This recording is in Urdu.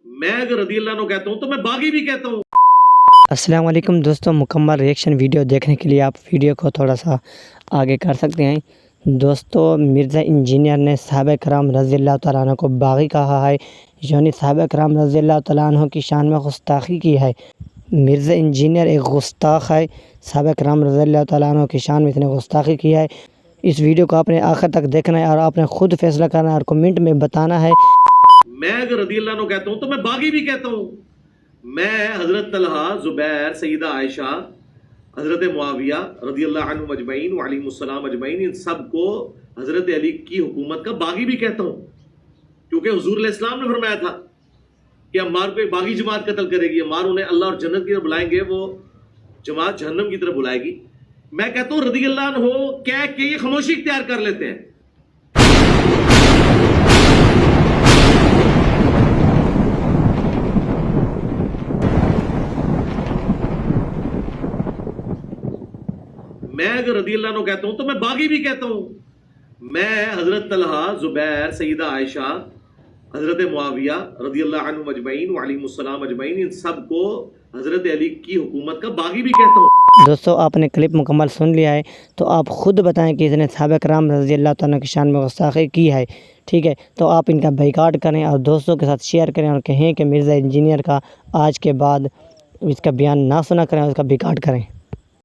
میں اگر رضی اللہ عنہ کہتا ہوں تو میں باغی بھی کہتا ہوں۔ السلام علیکم دوستوں، مکمل ریئیکشن ویڈیو دیکھنے کے لیے آپ ویڈیو کو تھوڑا سا آگے کر سکتے ہیں۔ دوستوں، مرزا انجینئر نے صحابہ کرام رضی اللہ تعالیٰ عنہ کو باغی کہا ہے، یعنی صحابہ کرام رضی اللہ تعالیٰ عنہ کی شان میں گستاخی کی ہے۔ مرزا انجینئر ایک گستاخ ہے، صحابہ کرام رضی اللہ تعالیٰ عنہ کی شان میں اتنے گستاخی کی ہے۔ اس ویڈیو کو آپ نے آخر تک دیکھنا ہے اور آپ نے خود فیصلہ کرنا ہے اور کمنٹ میں بتانا ہے۔ میں اگر رضی اللہ عنہ کہتا ہوں تو میں باغی بھی کہتا ہوں۔ میں حضرت طلحہ، زبیر، سیدہ عائشہ، حضرت معاویہ رضی اللہ عنہ اجمعین وعلیہم السلام اجمعین، ان سب کو حضرت علی کی حکومت کا باغی بھی کہتا ہوں، کیونکہ حضور علیہ السلام نے فرمایا تھا کہ عمار کو ایک باغی جماعت قتل کرے گی، عمار انہیں اللہ اور جنت کی طرف بلائیں گے، وہ جماعت جہنم کی طرف بلائے گی۔ میں کہتا ہوں رضی اللہ عنہ کہہ کے یہ خاموشی اختیار کر لیتے ہیں۔ میں اگر رضی اللہ عنہ کہتا ہوں تو میں باغی بھی کہتا ہوں۔ میں حضرت طلحہ، زبیر، سیدہ عائشہ، حضرت معاویہ رضی اللہ عنہ اجمعین وعلیہم السلام اجمعین، ان سب کو حضرت علی کی حکومت کا باغی بھی کہتا ہوں۔ دوستو، آپ نے کلپ مکمل سن لیا ہے، تو آپ خود بتائیں کہ اس نے صحابہ کرام رضی اللہ تعالیٰ کی شان میں گستاخی کی ہے، ٹھیک ہے؟ تو آپ ان کا بائیکاٹ کریں اور دوستوں کے ساتھ شیئر کریں اور کہیں کہ مرزا انجینئر کا آج کے بعد اس کا بیان نہ سنا کریں اور اس کا بائیکاٹ کریں۔